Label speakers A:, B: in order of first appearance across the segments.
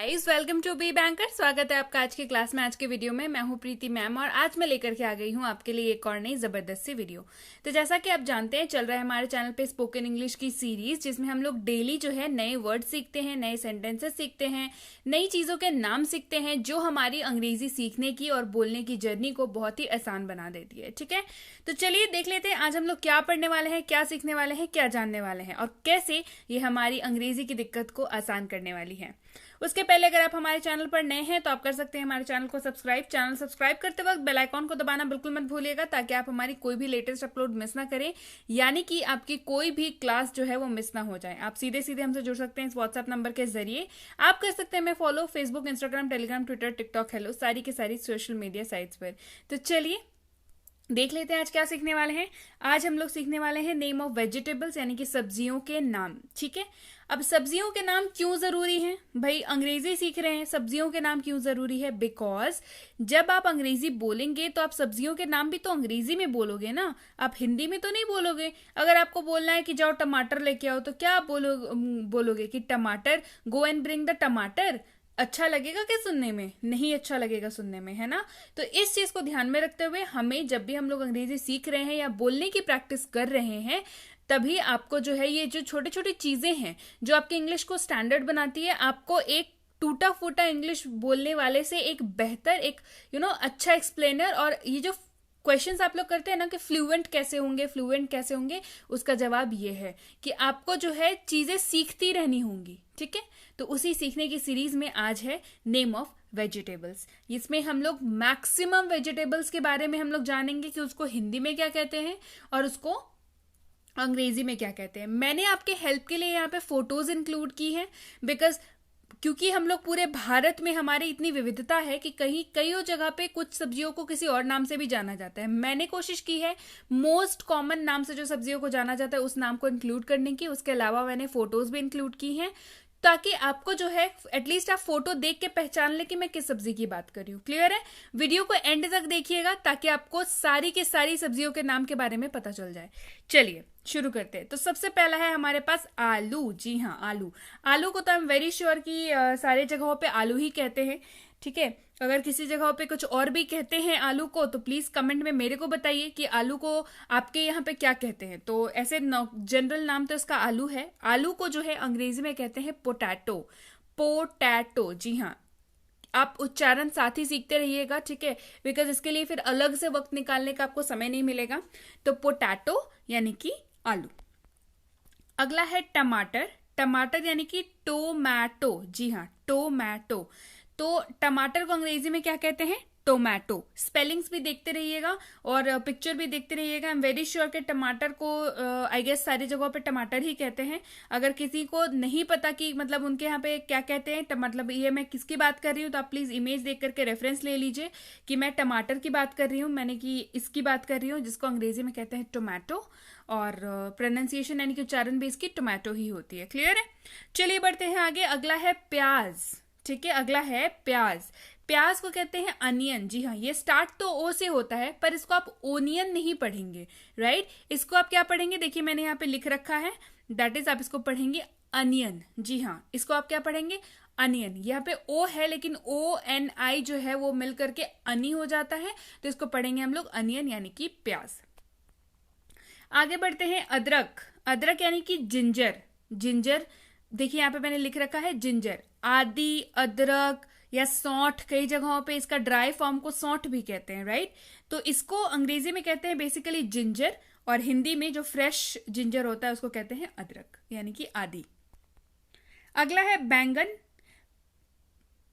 A: Guys, welcome to B Banker. स्वागत है आपका आज की क्लास में। आज के वीडियो में मैं हूं प्रीति मैम और आज मैं लेकर के आ गई हूं आपके लिए एक और नई जबरदस्त सी वीडियो। तो जैसा कि आप जानते हैं, चल रहा है हमारे चैनल पे स्पोकन इंग्लिश की सीरीज, जिसमें हम लोग डेली जो है नए वर्ड सीखते हैं, नए सेंटेंसेस सीखते हैं, नई चीजों के नाम सीखते हैं, जो हमारी अंग्रेजी सीखने की और बोलने की जर्नी को बहुत ही आसान बना देती है। ठीक है, तो चलिए देख लेते हैं आज हम लोग क्या पढ़ने वाले हैं, क्या सीखने वाले हैं, क्या जानने वाले हैं और कैसे ये हमारी अंग्रेजी की दिक्कत को आसान करने वाली है। उसके पहले अगर आप हमारे चैनल पर नए हैं तो आप कर सकते हैं हमारे चैनल को सब्सक्राइब। चैनल सब्सक्राइब करते वक्त बेल आइकॉन को दबाना बिल्कुल मत भूलिएगा, ताकि आप हमारी कोई भी लेटेस्ट अपलोड मिस ना करें, यानी कि आपकी कोई भी क्लास जो है वो मिस ना हो जाए। आप सीधे सीधे हमसे जुड़ सकते हैं इस व्हाट्सएप नंबर के जरिए। आप कर सकते हैं हमें follow Facebook, Instagram, Telegram, Twitter, TikTok, hello, सारी की सारी सोशल मीडिया साइट्स पर। तो चलिए देख लेते हैं आज क्या सीखने वाले हैं। आज हम लोग सीखने वाले हैं नेम ऑफ वेजिटेबल्स, यानी कि सब्जियों के नाम। ठीक है, अब सब्जियों के नाम क्यों जरूरी हैं? भाई अंग्रेजी सीख रहे हैं, सब्जियों के नाम क्यों जरूरी है? बिकॉज जब आप अंग्रेजी बोलेंगे तो आप सब्जियों के नाम भी तो अंग्रेजी में बोलोगे ना, आप हिंदी में तो नहीं बोलोगे। अगर आपको बोलना है कि जाओ टमाटर लेके आओ, तो क्या आप बोलोगे कि टमाटर, गो एंड ब्रिंग द टमाटर? अच्छा लगेगा क्या सुनने में? नहीं अच्छा लगेगा सुनने में, है ना। तो इस चीज को ध्यान में रखते हुए हमें जब भी हम लोग अंग्रेजी सीख रहे हैं या बोलने की प्रैक्टिस कर रहे हैं, तभी आपको जो है ये जो छोटी छोटी चीजें हैं जो आपकी इंग्लिश को स्टैंडर्ड बनाती है, आपको एक टूटा फूटा इंग्लिश बोलने वाले से एक बेहतर, एक अच्छा एक्सप्लेनर, और ये जो क्वेश्चंस आप लोग करते हैं ना कि फ्लुएंट कैसे होंगे, फ्लुएंट कैसे होंगे, उसका जवाब ये है कि आपको जो है चीजें सीखती रहनी होंगी। ठीक है, तो उसी सीखने की सीरीज में आज है नेम ऑफ वेजिटेबल्स। इसमें हम लोग मैक्सिमम वेजिटेबल्स के बारे में हम लोग जानेंगे कि उसको हिंदी में क्या कहते हैं और उसको अंग्रेजी में क्या कहते हैं। मैंने आपके हेल्प के लिए यहाँ पे फोटोज इंक्लूड की हैं, बिकॉज क्योंकि हम लोग पूरे भारत में हमारी इतनी विविधता है कि कई जगह पे कुछ सब्जियों को किसी और नाम से भी जाना जाता है। मैंने कोशिश की है मोस्ट कॉमन नाम से जो सब्जियों को जाना जाता है उस नाम को इंक्लूड करने की। उसके अलावा मैंने फोटोज भी इंक्लूड की हैं, ताकि आपको जो है एटलीस्ट आप फोटो देख के पहचान ले कि मैं किस सब्जी की बात कर रही हूँ। क्लियर है? वीडियो को एंड तक देखिएगा ताकि आपको सारी की सारी सब्जियों के नाम के बारे में पता चल जाए। चलिए शुरू करते हैं। तो सबसे पहला है हमारे पास आलू। जी हाँ, आलू। आलू को तो हम वेरी श्योर कि सारे जगहों पे आलू ही कहते हैं। ठीक है, अगर किसी जगह पे कुछ और भी कहते हैं आलू को तो प्लीज कमेंट में मेरे को बताइए कि आलू को आपके यहाँ पे क्या कहते हैं। तो ऐसे जनरल नाम तो इसका आलू है। आलू को जो है अंग्रेजी में कहते हैं पोटैटो। पोटैटो, जी हाँ, आप उच्चारण साथ ही सीखते रहिएगा। ठीक है, बिकॉज इसके लिए फिर अलग से वक्त निकालने का आपको समय नहीं मिलेगा। तो पोटैटो यानी कि आलू। अगला है टमाटर। टमाटर यानी कि टोमैटो। जी हाँ, टोमैटो। तो टमाटर को अंग्रेजी में क्या कहते हैं? टोमैटो। स्पेलिंग्स भी देखते रहिएगा और पिक्चर भी देखते रहिएगा। आई एम वेरी श्योर कि टमाटर को आई गेस सारी जगहों पे टमाटर ही कहते हैं। अगर किसी को नहीं पता कि मतलब उनके यहाँ पे क्या कहते हैं, मतलब ये मैं किसकी बात कर रही हूँ, तो आप प्लीज इमेज देख करके रेफरेंस ले लीजिए कि मैं टमाटर की बात कर रही हूँ, मैंने कि इसकी बात कर रही हूँ जिसको अंग्रेजी में कहते हैं टोमैटो, और प्रोनाउंसिएशन यानी कि उच्चारण भी इसकी टोमैटो ही होती है। क्लियर है? चलिए बढ़ते हैं आगे। अगला है प्याज। ठीक है, अगला है प्याज। प्याज को कहते हैं अनियन। जी हाँ, ये स्टार्ट तो ओ से होता है, पर इसको आप ओनियन नहीं पढ़ेंगे, राइट। इसको आप क्या पढ़ेंगे? देखिए मैंने यहाँ पे लिख रखा है, दैट इज आप इसको पढ़ेंगे अनियन। जी हाँ, इसको आप क्या पढ़ेंगे? अनियन। यहाँ पे ओ है लेकिन ओ एन आई जो है वो मिल करके अनी हो जाता है, तो इसको पढ़ेंगे हम लोग अनियन यानी कि प्याज। आगे बढ़ते हैं अदरक। अदरक यानी कि जिंजर। जिंजर, देखिए यहाँ पे मैंने लिख रखा है जिंजर। आदि, अदरक या सौंठ, कई जगहों पे इसका ड्राई फॉर्म को सौंठ भी कहते हैं, राइट। तो इसको अंग्रेजी में कहते हैं बेसिकली जिंजर, और हिंदी में जो फ्रेश जिंजर होता है उसको कहते हैं अदरक यानी कि आदि। अगला है बैंगन।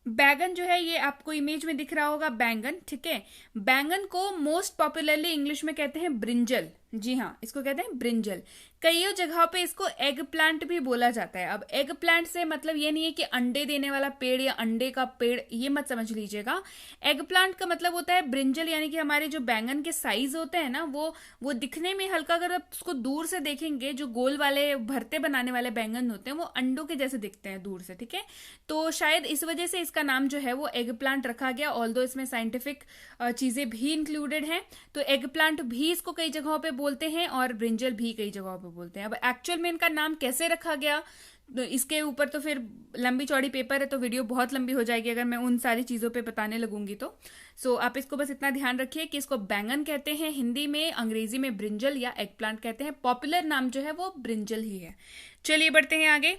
A: बैगन जो है ये आपको इमेज में दिख रहा होगा, बैंगन। ठीक है, बैंगन को मोस्ट पॉपुलरली इंग्लिश में कहते हैं ब्रिंजल। जी हाँ, इसको कहते हैं ब्रिंजल। कई जगहों पे इसको एग प्लांट भी बोला जाता है। अब एग प्लांट से मतलब ये नहीं है कि अंडे देने वाला पेड़ या अंडे का पेड़, ये मत समझ लीजिएगा। एग प्लांट का मतलब होता है ब्रिंजल, यानी कि हमारे जो बैंगन के साइज होते हैं ना वो दिखने में हल्का, अगर आप उसको दूर से देखेंगे, जो गोल वाले भरते बनाने वाले बैंगन होते हैं वो अंडों के जैसे दिखते हैं दूर से। ठीक है, तो शायद इस वजह से इसका नाम जो है वो एग प्लांट रखा गया, ऑल्दो इसमें साइंटिफिक चीजें भी इंक्लूडेड हैं। तो एग प्लांट भी इसको कई जगहों पे बोलते हैं और ब्रिंजल भी कई जगहों पे बोलते हैं। अब एक्चुअल में इनका नाम कैसे रखा गया, तो इसके ऊपर तो फिर लंबी चौड़ी पेपर है, तो वीडियो बहुत लंबी हो जाएगी अगर मैं उन सारी चीज़ों पे बताने लगूंगी तो। सो आप इसको बस इतना ध्यान रखिए कि इसको बैंगन कहते हैं हिंदी में, अंग्रेजी में ब्रिंजल या एग प्लांट कहते हैं। पॉपुलर नाम जो है वो ब्रिंजल ही है। चलिए बढ़ते हैं आगे।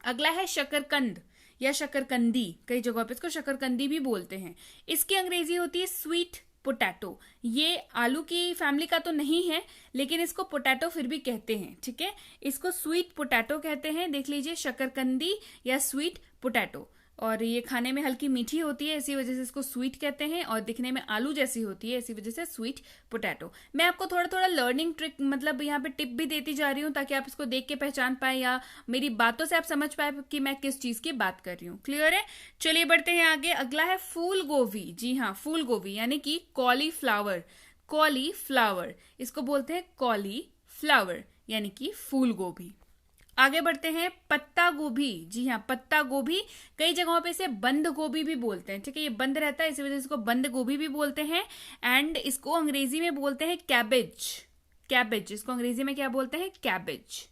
A: अगला है शकरकंद या शकरकंदी, कई जगहों पे इसको शकरकंदी भी बोलते हैं। इसकी अंग्रेजी होती है स्वीट पोटैटो। ये आलू की फैमिली का तो नहीं है, लेकिन इसको पोटैटो फिर भी कहते हैं, ठीक है। इसको स्वीट पोटैटो कहते हैं, देख लीजिए, शकरकंदी या स्वीट पोटैटो। और ये खाने में हल्की मीठी होती है, इसी वजह से इसको स्वीट कहते हैं, और दिखने में आलू जैसी होती है, इसी वजह से स्वीट पोटैटो। मैं आपको थोड़ा थोड़ा लर्निंग ट्रिक, मतलब यहाँ पे टिप भी देती जा रही हूँ ताकि आप इसको देख के पहचान पाए या मेरी बातों से आप समझ पाए कि मैं किस चीज की बात कर रही हूँ। क्लियर है? चलिए बढ़ते हैं आगे। अगला है फूल गोभी। जी हाँ, फूल गोभी यानी कि कॉलीफ्लावर। कॉलीफ्लावर, इसको बोलते हैं कॉलीफ्लावर यानी कि फूल गोभी। आगे बढ़ते हैं। पत्ता गोभी। जी हाँ, पत्ता गोभी, कई जगहों पे इसे बंद गोभी भी बोलते हैं, ठीक है। ये बंद रहता है, इसी वजह से इसको बंद गोभी भी बोलते हैं। एंड इसको अंग्रेजी में बोलते हैं कैबेज। कैबेज, इसको अंग्रेजी में क्या बोलते हैं? कैबेज।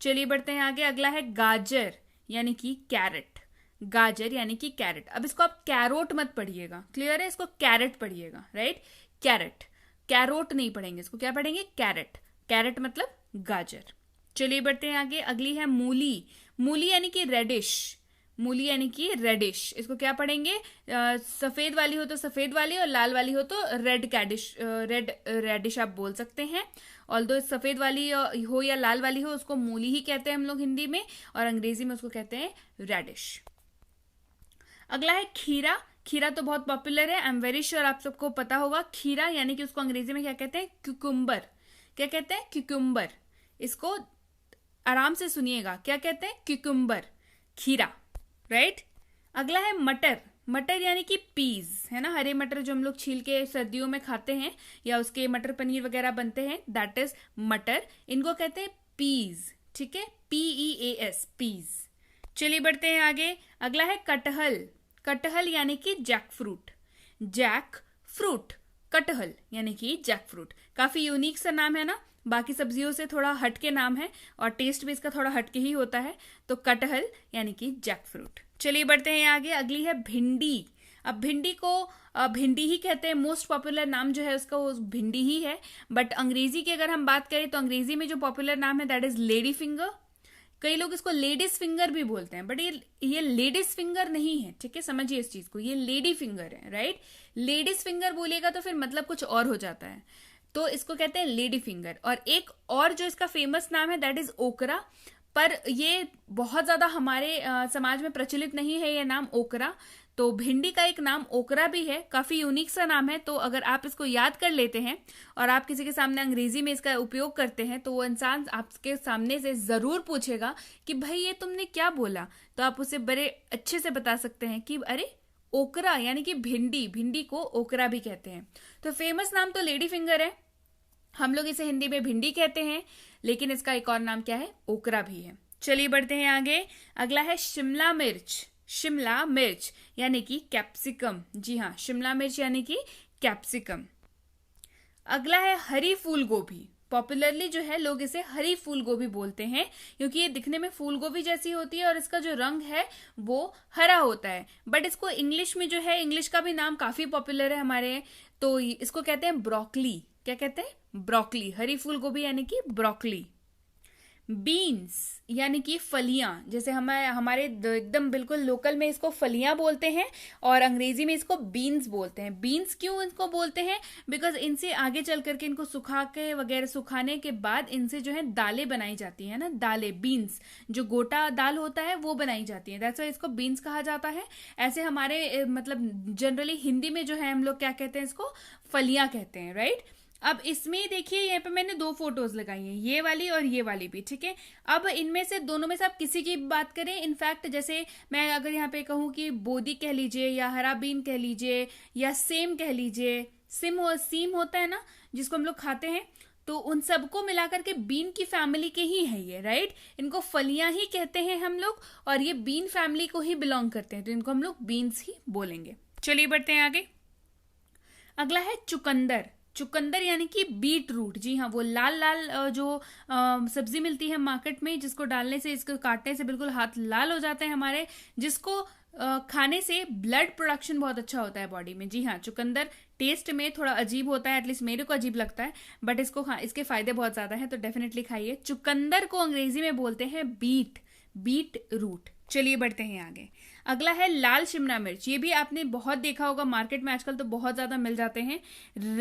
A: चलिए बढ़ते हैं आगे। अगला है गाजर यानी कि कैरेट। गाजर यानी कि कैरेट। अब इसको आप कैरोट मत पढ़िएगा, क्लियर है? इसको कैरेट पढ़िएगा, राइट? कैरेट, कैरोट नहीं पढ़ेंगे, इसको क्या पढ़ेंगे? कैरेट। कैरेट मतलब गाजर। चलिए बढ़ते हैं आगे। अगली है मूली। मूली यानी कि रेडिश। मूली यानी कि रेडिश, इसको क्या पढ़ेंगे? सफेद वाली हो तो सफेद वाली, और लाल वाली हो तो रेड कैडिश, रेड रेडिश आप बोल सकते हैं। ऑल्दो सफेद वाली हो या लाल वाली हो, उसको मूली ही कहते हैं हम लोग हिंदी में, और अंग्रेजी में उसको कहते हैं रेडिश। अगला है खीरा। खीरा तो बहुत पॉपुलर है, आई एम वेरी श्योर आप सबको पता होगा। खीरा यानी कि उसको अंग्रेजी में क्या कहते हैं? क्यूकुम्बर। क्या कहते हैं? क्यूकुम्बर। इसको आराम से सुनिएगा, क्या कहते हैं? क्यूकुम्बर, खीरा, राइट। अगला है मटर। मटर यानी कि पीज, है ना, हरे मटर जो हम लोग छील के सर्दियों में खाते हैं या उसके मटर पनीर वगैरह बनते हैं, दैट इज मटर। इनको कहते हैं पीज, ठीक है, PEAS, पीज। चलिए बढ़ते हैं आगे। अगला है कटहल। कटहल यानी कि जैक फ्रूट। जैक फ्रूट, कटहल यानी कि जैक फ्रूट। काफी यूनिक सा नाम है ना, बाकी सब्जियों से थोड़ा हटके नाम है और टेस्ट भी इसका थोड़ा हटके ही होता है। तो कटहल यानी कि जैक फ्रूट। चलिए बढ़ते हैं आगे। अगली है भिंडी। अब भिंडी को भिंडी ही कहते हैं, मोस्ट पॉपुलर नाम जो है उसका वो भिंडी ही है। बट अंग्रेजी की अगर हम बात करें तो अंग्रेजी में जो पॉपुलर नाम है दैट इज लेडी फिंगर। कई लोग इसको लेडीज फिंगर भी बोलते हैं, बट ये लेडीज फिंगर नहीं है, ठीक है, समझिए इस चीज को, ये लेडी फिंगर है, राइट। लेडीज फिंगर बोलिएगा तो फिर मतलब कुछ और हो जाता है, तो इसको कहते हैं लेडी फिंगर। और एक और जो इसका फेमस नाम है दैट इज ओकरा, पर ये बहुत ज्यादा हमारे समाज में प्रचलित नहीं है ये नाम ओकरा। तो भिंडी का एक नाम ओकरा भी है, काफी यूनिक सा नाम है। तो अगर आप इसको याद कर लेते हैं और आप किसी के सामने अंग्रेजी में इसका उपयोग करते हैं तो वो इंसान आपके सामने से जरूर पूछेगा कि भाई ये तुमने क्या बोला, तो आप उसे बड़े अच्छे से बता सकते हैं कि अरे ओकरा यानी कि भिंडी, भिंडी को ओकरा भी कहते हैं। तो फेमस नाम तो लेडी फिंगर है, हम लोग इसे हिंदी में भिंडी कहते हैं, लेकिन इसका एक और नाम क्या है? ओकरा भी है। चलिए बढ़ते हैं आगे। अगला है शिमला मिर्च। शिमला मिर्च यानी कि कैप्सिकम। जी हाँ, शिमला मिर्च यानी कि कैप्सिकम। अगला है हरी फूल गोभी। पॉपुलरली जो है लोग इसे हरी फूल गोभी बोलते हैं, क्योंकि ये दिखने में फूल गोभी जैसी होती है और इसका जो रंग है वो हरा होता है। बट इसको इंग्लिश में जो है, इंग्लिश का भी नाम काफी पॉपुलर है हमारे, तो इसको कहते हैं ब्रोकली। क्या कहते हैं? ब्रोकली। हरी फूल गोभी यानी कि ब्रोकली। बीन्स यानी कि फलियां, जैसे हमारे एकदम बिल्कुल लोकल में इसको फलियां बोलते हैं और अंग्रेजी में इसको बीन्स बोलते हैं। बीन्स क्यों इनको बोलते हैं? बिकॉज इनसे आगे चल करके इनको सुखा के वगैरह, सुखाने के बाद इनसे जो है दालें बनाई जाती है ना, दालें, बीन्स, जो गोटा दाल होता है वो बनाई जाती है, दैट्स व्हाई इसको बीन्स कहा जाता है। ऐसे हमारे मतलब जनरली हिंदी में जो है हम लोग क्या कहते हैं? इसको फलियां कहते हैं, राइट। अब इसमें देखिए यहाँ पे मैंने दो फोटोज लगाई हैं, ये वाली और ये वाली भी, ठीक है। अब इनमें से दोनों में से आप किसी की बात करें, इनफैक्ट जैसे मैं अगर यहाँ पे कहूँ कि बोदी कह लीजिए या हरा बीन कह लीजिए या सेम कह लीजिए, सीम होता है ना जिसको हम लोग खाते हैं, तो उन सबको मिलाकर के बीन की फैमिली के ही है ये, राइट। इनको फलियां ही कहते हैं हम लोग और ये बीन फैमिली को ही बिलोंग करते हैं, तो इनको हम लोग बीन्स ही बोलेंगे। चलिए बढ़ते हैं आगे। अगला है चुकंदर। चुकंदर यानी कि बीट रूट, जी हाँ, वो लाल लाल जो सब्जी मिलती है मार्केट में, जिसको डालने से, इसको काटने से बिल्कुल हाथ लाल हो जाते हैं हमारे, जिसको खाने से ब्लड प्रोडक्शन बहुत अच्छा होता है बॉडी में। जी हाँ, चुकंदर टेस्ट में थोड़ा अजीब होता है, एटलीस्ट मेरे को अजीब लगता है, बट इसके फायदे बहुत ज्यादा हैं, तो डेफिनेटली खाइए। चुकंदर को अंग्रेजी में बोलते हैं बीट रूट। चलिए बढ़ते हैं आगे। अगला है लाल शिमला मिर्च। ये भी आपने बहुत देखा होगा मार्केट में, आजकल तो बहुत ज्यादा मिल जाते हैं।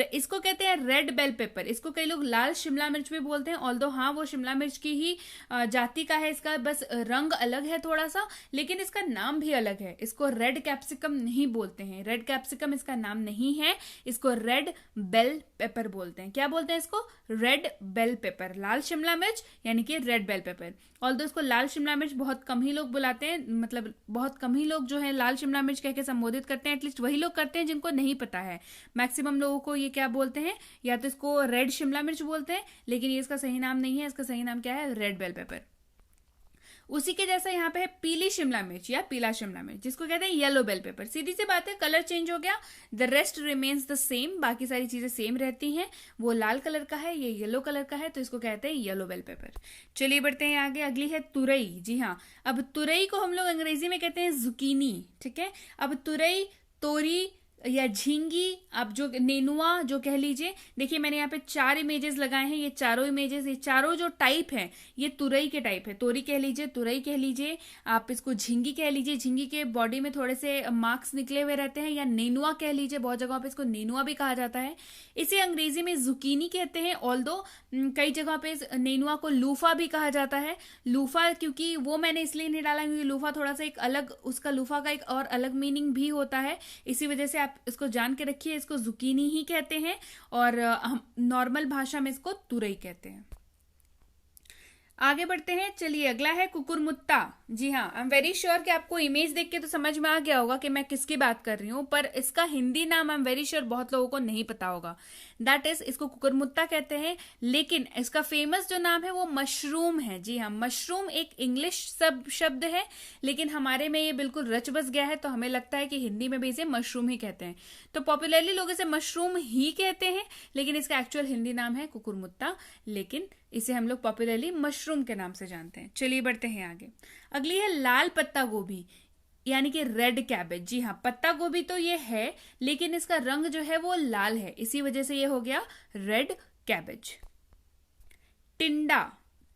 A: इसको कहते हैं रेड बेल पेपर। इसको कई लोग लाल शिमला मिर्च भी बोलते हैं, ऑल्दो हाँ वो शिमला मिर्च की ही जाति का है, इसका बस रंग अलग है थोड़ा सा, लेकिन इसका नाम भी अलग है। इसको रेड कैप्सिकम नहीं बोलते हैं, रेड कैप्सिकम इसका नाम नहीं है, इसको रेड बेल पेपर बोलते हैं। क्या बोलते हैं इसको? Red bell pepper. लाल शिमला मिर्च यानी कि रेड बेल पेपर। ऑल्दो इसको लाल शिमला मिर्च बहुत कम ही लोग बुलाते हैं, मतलब बहुत कम ही लोग जो है लाल शिमला मिर्च कह के संबोधित करते हैं। एटलीस्ट वही लोग करते हैं जिनको नहीं पता है। मैक्सिमम लोगों को ये क्या बोलते हैं, या तो इसको रेड शिमला मिर्च बोलते हैं, लेकिन ये इसका सही नाम नहीं है। इसका सही नाम क्या है? Red bell pepper. उसी के जैसा यहाँ पे है पीली शिमला मिर्च या पीला शिमला मिर्च, जिसको कहते हैं येलो बेल पेपर। सीधी सी बात है, कलर चेंज हो गया, the rest remains the same, बाकी सारी चीजें सेम रहती हैं। वो लाल कलर का है, ये येलो कलर का है, तो इसको कहते हैं येलो बेल पेपर। चलिए बढ़ते हैं आगे। अगली है तुरई। जी हाँ, अब तुरई को हम लोग अंग्रेजी में कहते हैं जुकीनी, ठीक है। अब तुरई, तोरी या झींगी, अब जो नेनुआ जो कह लीजिए, देखिए मैंने यहाँ पे 4 इमेजेस लगाए हैं। ये चारों इमेजेस, ये चारों जो टाइप हैं, ये तुरई के टाइप है। तोरी कह लीजिए, तुरई कह लीजिए, आप इसको झींगी कह लीजिए, झींगी के बॉडी में थोड़े से मार्क्स निकले हुए रहते हैं, या नेनुआ कह लीजिए, बहुत जगह पे इसको नेनुआ भी कहा जाता है। इसे अंग्रेजी में जुकीनी कहते हैं, ऑल्दो कई जगह पे नेनुआ को लूफा भी कहा जाता है। लूफा क्योंकि वो मैंने इसलिए नहीं डाला क्योंकि लूफा थोड़ा सा एक अलग, उसका लूफा का एक और अलग मीनिंग भी होता है, इसी वजह से आप इसको जान के रखिए। इसको जुकीनी ही कहते हैं, और हम नॉर्मल भाषा में इसको तुरई कहते हैं। आगे बढ़ते हैं। चलिए अगला है कुकुरमुत्ता। जी हाँ, आई एम वेरी श्योर कि आपको इमेज देख के तो समझ में आ गया होगा कि मैं किसकी बात कर रही हूँ, पर इसका हिंदी नाम आई एम वेरी श्योर बहुत लोगों को नहीं पता होगा। दैट इज, इसको कुकुरमुत्ता कहते हैं, लेकिन इसका फेमस जो नाम है वो मशरूम है। जी हाँ, मशरूम एक इंग्लिश शब्द है, लेकिन हमारे में ये बिल्कुल रच बस गया है, तो हमें लगता है कि हिंदी में भी इसे मशरूम ही कहते हैं। तो पॉपुलरली लोग इसे मशरूम ही कहते हैं, लेकिन इसका एक्चुअल हिंदी नाम है कुकुरमुत्ता, लेकिन इसे हम लोग पॉपुलरली मशरूम के नाम से जानते हैं। चलिए बढ़ते हैं आगे। अगली है लाल पत्ता गोभी यानी कि रेड कैबेज। जी हाँ, पत्ता गोभी तो ये है, लेकिन इसका रंग जो है वो लाल है, इसी वजह से ये हो गया रेड कैबेज। टिंडा।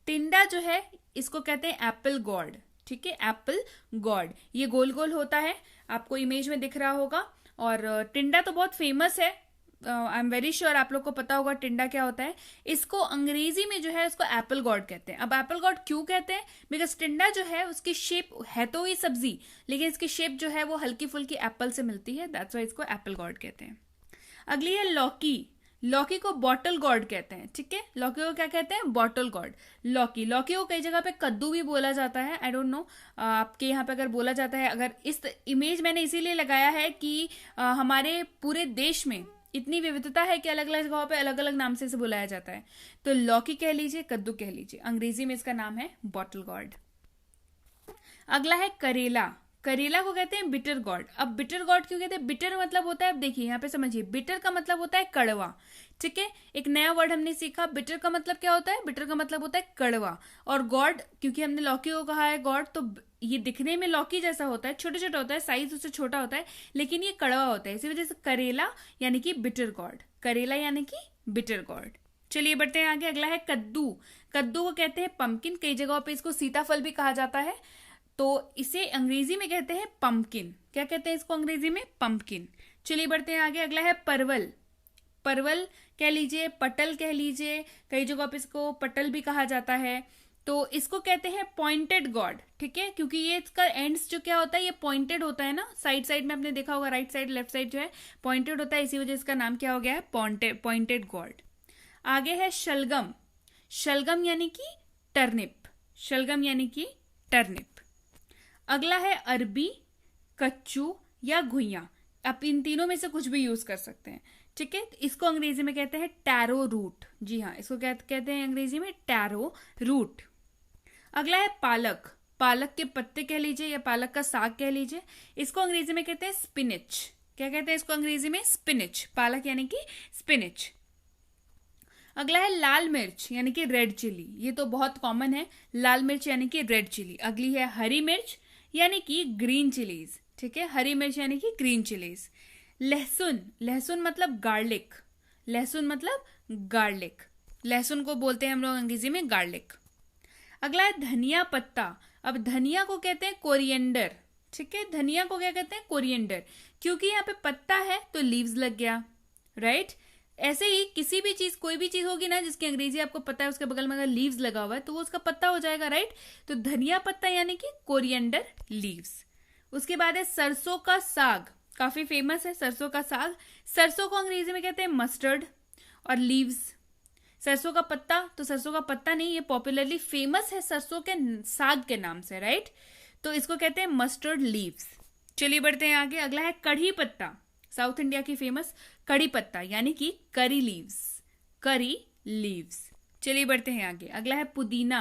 A: टिंडा जो है इसको कहते हैं एप्पल गॉड, ठीक है, एप्पल गॉड। ये गोल गोल होता है, आपको इमेज में दिख रहा होगा, और टिंडा तो बहुत फेमस है। आई एम वेरी श्योर आप लोग को पता होगा टिंडा क्या होता है। इसको अंग्रेजी में जो है उसको एप्पल गॉड कहते हैं। अब एप्पल गॉड क्यों कहते हैं? बिकॉज टिंडा जो है उसकी शेप है तो ये सब्जी, लेकिन इसकी शेप जो है वो हल्की फुल्की एप्पल से मिलती है, दैट्स व्हाई इसको एप्पल गॉड कहते हैं। अगली है लौकी। लौकी को बॉटल गॉड कहते हैं, ठीक है। लौकी को क्या कहते हैं? Bottle God. लौकी को कई जगह पे कद्दू भी बोला जाता है। आई डोंट नो आपके यहाँ पे अगर बोला जाता है। अगर इस इमेज मैंने इसीलिए लगाया है कि हमारे पूरे देश में इतनी विविधता है कि अलग अलग जगहों पे अलग अलग नाम से इसे बुलाया जाता है। तो लौकी कह लीजिए, कद्दू कह लीजिए, अंग्रेजी में इसका नाम है बॉटल गॉड। अगला है करेला। करेला को कहते हैं बिटर गॉड। अब बिटर गॉड क्यों कहते हैं? बिटर मतलब होता है, अब देखिए यहाँ पे समझिए, बिटर का मतलब होता है कड़वा, ठीक है। एक नया वर्ड हमने सीखा। बिटर का मतलब क्या होता है? बिटर का मतलब होता है कड़वा। और गॉड, क्योंकि हमने लौकी को कहा है गॉड, तो ये दिखने में लौकी जैसा होता है, छोटा छोटा होता है, साइज उससे छोटा होता है, लेकिन ये कड़वा होता है, इसी वजह से करेला यानी कि बिटर गॉड। करेला यानी कि बिटर गॉड। चलिए बढ़ते हैं आगे। अगला है कद्दू। कद्दू को कहते हैं पंपकिन, कई जगहों पे इसको सीताफल भी कहा जाता है, तो इसे अंग्रेजी में कहते हैं पंपकिन। क्या कहते हैं इसको अंग्रेजी में? पंपकिन। चलिए बढ़ते हैं आगे। अगला है परवल। परवल कह लीजिए, पटल कह लीजिए, कई जगहों पे इसको पटल भी कहा जाता है। तो इसको कहते हैं पॉइंटेड गॉड, ठीक है, क्योंकि ये इसका एंड्स जो क्या होता है, ये पॉइंटेड होता है ना, साइड साइड में आपने देखा होगा, राइट साइड लेफ्ट साइड जो है पॉइंटेड होता है, इसी वजह से इसका नाम क्या हो गया है? Pointed God. आगे है शलगम। शलगम यानी कि टर्निप। शलगम यानी कि टर्निप। अगला है अरबी, कच्चू या घुइया। आप इन तीनों में से कुछ भी यूज कर सकते हैं, ठीक है। इसको अंग्रेजी में कहते हैं टैरो रूट। जी हाँ, इसको कहते हैं अंग्रेजी में टैरो रूट। अगला है पालक। पालक के पत्ते कह लीजिए या पालक का साग कह लीजिए, इसको अंग्रेजी में कहते हैं स्पिनिच। क्या कहते हैं इसको अंग्रेजी में? स्पिनिच। पालक यानी कि स्पिनिच। अगला है लाल मिर्च यानी कि रेड चिली, ये तो बहुत कॉमन है, लाल मिर्च यानी कि रेड चिली। अगली है हरी मिर्च यानी कि ग्रीन चिलीज, ठीक है, हरी मिर्च यानी कि ग्रीन चिलीज। लहसुन, लहसुन मतलब गार्लिक, लहसुन मतलब गार्लिक, लहसुन को बोलते हैं हम लोग अंग्रेजी में गार्लिक। अगला है धनिया पत्ता। अब धनिया को कहते हैं कोरिएंडर, ठीक है, धनिया को क्या कहते हैं, कोरिएंडर, क्योंकि यहाँ पे पत्ता है तो लीव्स लग गया, राइट। ऐसे ही किसी भी चीज, कोई भी चीज होगी ना जिसकी अंग्रेजी आपको पता है, उसके बगल में अगर लीव्स लगा हुआ है तो वो उसका पत्ता हो जाएगा, राइट। तो धनिया पत्ता यानी कि कोरिएंडर लीव्स। उसके बाद है सरसों का साग, काफी फेमस है सरसों का साग। सरसों को अंग्रेजी में कहते हैं मस्टर्ड, और लीव्स सरसों का पत्ता, तो सरसों का पत्ता नहीं, ये पॉपुलरली फेमस है सरसों के साग के नाम से, राइट। तो इसको कहते हैं मस्टर्ड लीव्स। चलिए बढ़ते हैं आगे। अगला है कढ़ी पत्ता, साउथ इंडिया की फेमस कढ़ी पत्ता यानी कि करी लीव्स, करी लीव्स। चलिए बढ़ते हैं आगे। अगला है पुदीना,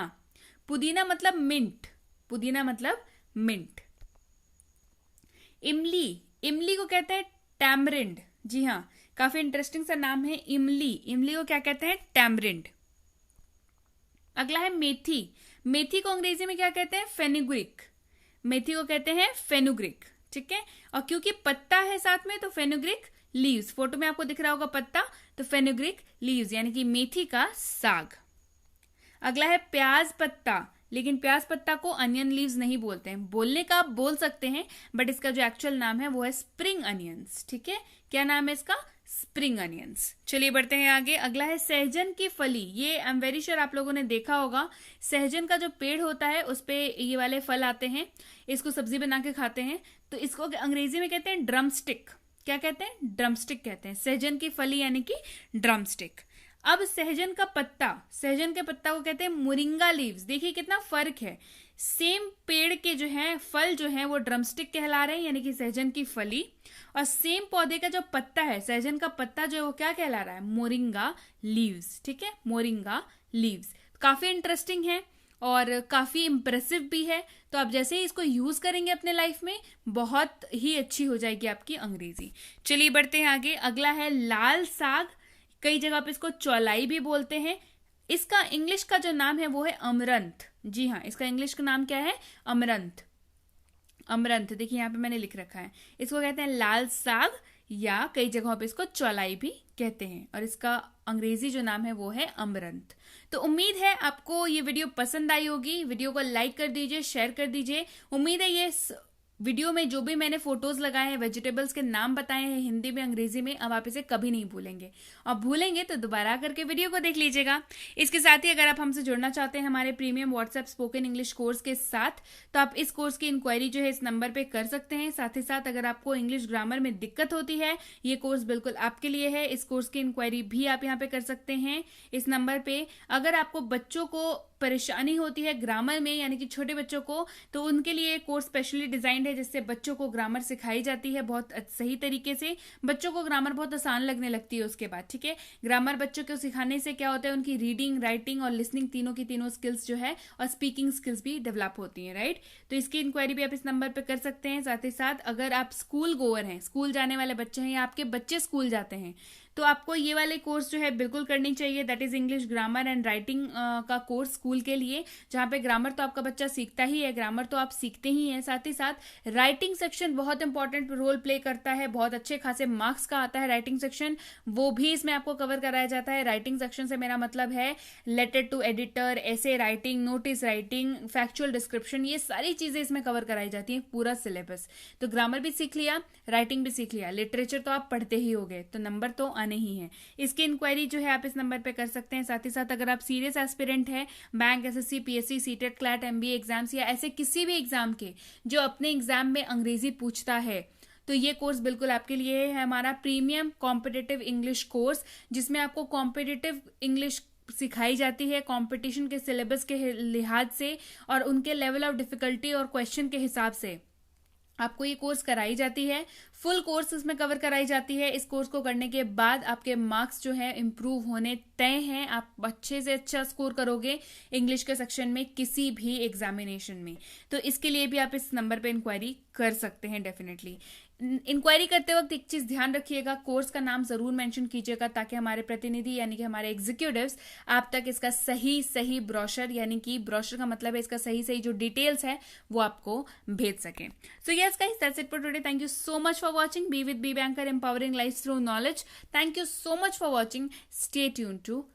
A: पुदीना मतलब मिंट, पुदीना मतलब मिंट। इमली, इमली को कहते हैं टैमरिंड, जी हाँ, काफी इंटरेस्टिंग सा नाम है इमली, इमली को क्या कहते हैं, टैमरिंड। अगला है मेथी, मेथी को अंग्रेजी में क्या कहते हैं, फेनुग्रीक, मेथी को कहते हैं फेनुग्रीक, ठीक है। और क्योंकि पत्ता है साथ में तो फेनुग्रीक लीव्स, फोटो में आपको दिख रहा होगा पत्ता, तो फेनुग्रीक लीव्स यानी कि मेथी का साग। अगला है प्याज पत्ता, लेकिन प्याज पत्ता को अनियन लीव्स नहीं बोलते हैं, बोलने का आप बोल सकते हैं, बट इसका जो एक्चुअल नाम है वो है स्प्रिंग अनियंस, ठीक है। क्या नाम है इसका, स्प्रिंग अनियंस। चलिए बढ़ते हैं आगे। अगला है सहजन की फली, ये आई एम वेरी श्योर आप लोगों ने देखा होगा, सहजन का जो पेड़ होता है उस पे ये वाले फल आते हैं, इसको सब्जी बना के खाते हैं, तो इसको अंग्रेजी में कहते हैं ड्रम स्टिक। क्या कहते हैं, ड्रम स्टिक कहते हैं, सहजन की फली यानी कि ड्रम स्टिक। अब सहजन का पत्ता, सहजन के पत्ता को कहते हैं मोरिंगा लीव्स। देखिए कितना फर्क है, सेम पेड़ के जो है फल जो है वो ड्रमस्टिक कहला रहे हैं यानी कि सहजन की फली, और सेम पौधे का जो पत्ता है, सहजन का पत्ता जो है वो क्या कहला रहा है, मोरिंगा लीव्स, ठीक है, मोरिंगा लीव्स। काफी इंटरेस्टिंग है और काफी इंप्रेसिव भी है, तो आप जैसे ही इसको यूज करेंगे अपने लाइफ में बहुत ही अच्छी हो जाएगी आपकी अंग्रेजी। चलिए बढ़ते हैं आगे। अगला है लाल साग, कई जगह पे इसको चौलाई भी बोलते हैं, इसका इंग्लिश का जो नाम है वो है अमरंथ, जी हाँ, इसका इंग्लिश का नाम क्या है, अमरंथ, अमरंथ। देखिए यहाँ पे मैंने लिख रखा है, इसको कहते हैं लाल साग या कई जगहों पे इसको चौलाई भी कहते हैं, और इसका अंग्रेजी जो नाम है वो है अमरंथ। तो उम्मीद है आपको ये वीडियो पसंद आई होगी, वीडियो को लाइक कर दीजिए, शेयर कर दीजिए। उम्मीद है ये वीडियो में जो भी मैंने फोटोज लगाए हैं, वेजिटेबल्स के नाम बताए हैं हिंदी में अंग्रेजी में, अब आप इसे कभी नहीं भूलेंगे, और भूलेंगे तो दोबारा करके वीडियो को देख लीजिएगा। इसके साथ ही अगर आप हमसे जुड़ना चाहते हैं हमारे premium WhatsApp spoken English course के साथ, तो आप इस कोर्स की इंक्वायरी जो है इस नंबर पे कर सकते हैं। साथ ही साथ अगर आपको इंग्लिश ग्रामर में दिक्कत होती है, ये कोर्स बिल्कुल आपके लिए है, इस कोर्स की इंक्वायरी भी आप यहाँ पे कर सकते हैं इस नंबर पे। अगर आपको बच्चों को परेशानी होती है ग्रामर में यानी कि छोटे बच्चों को, तो उनके लिए कोर्स स्पेशली डिजाइंड है जिससे बच्चों को ग्रामर सिखाई जाती है बहुत सही तरीके से, बच्चों को ग्रामर बहुत आसान लगने लगती है उसके बाद, ठीक है। ग्रामर बच्चों को सिखाने से क्या होता है, उनकी रीडिंग, राइटिंग और लिसनिंग तीनों की तीनों स्किल्स जो है और स्पीकिंग स्किल्स भी डेवलप होती है, राइट। तो इसकी इंक्वायरी भी आप इस नंबर पर कर सकते हैं। साथ ही साथ अगर आप स्कूल गोअर हैं, स्कूल जाने वाले बच्चे हैं या आपके बच्चे स्कूल जाते हैं, तो आपको ये वाले कोर्स जो है बिल्कुल करनी चाहिए, that is English grammar and writing का कोर्स स्कूल के लिए, जहाँ पे ग्रामर तो आपका बच्चा सीखता ही है, ग्रामर तो आप सीखते ही हैं, साथ ही साथ राइटिंग सेक्शन बहुत इंपॉर्टेंट रोल प्ले करता है, बहुत अच्छे खासे मार्क्स का आता है राइटिंग सेक्शन, वो भी इसमें आपको कवर कराया जाता है। राइटिंग सेक्शन से मेरा मतलब है लेटर टू एडिटर, ऐसे writing, notice writing, factual description, ये सारी चीजें इसमें कवर कराई जाती है, पूरा सिलेबस। तो ग्रामर भी सीख लिया, राइटिंग भी सीख लिया, लिटरेचर तो आप पढ़ते ही होगे, तो नंबर तो नहीं है। इसकी इंक्वायरी जो है आप इस नंबर पे कर सकते हैं। साथ ही साथ अगर आप सीरियस एस्पिरेंट है, bank, SSC, PSC, CTET, CLAT, MBA exams या ऐसे किसी भी एग्जाम के जो अपने एग्जाम में अंग्रेजी पूछता है, तो ये कोर्स बिल्कुल आपके लिए है, हमारा प्रीमियम कॉम्पिटिटिव इंग्लिश कोर्स, जिसमें आपको कॉम्पिटिटिव इंग्लिश सिखाई जाती है कंपटीशन के सिलेबस के लिहाज से और उनके लेवल ऑफ डिफिकल्टी और क्वेश्चन के हिसाब से आपको ये कोर्स कराई जाती है, फुल कोर्स इसमें कवर कराई जाती है। इस कोर्स को करने के बाद आपके मार्क्स जो है इंप्रूव होने तय हैं, आप अच्छे से अच्छा स्कोर करोगे इंग्लिश के सेक्शन में किसी भी एग्जामिनेशन में। तो इसके लिए भी आप इस नंबर पे इंक्वायरी कर सकते हैं डेफिनेटली। इंक्वायरी करते वक्त एक चीज ध्यान रखिएगा, कोर्स का नाम जरूर मेंशन कीजिएगा ताकि हमारे प्रतिनिधि यानी कि हमारे एग्जीक्यूटिव्स आप तक इसका सही ब्रोशर, यानी कि ब्रोशर का मतलब है इसका सही जो डिटेल्स है वो आपको भेज सकें। So yes guys, that's it for today. Thank you so much for watching be with B Banker, empowering life through knowledge. Thank you so much for watching. Stay tuned to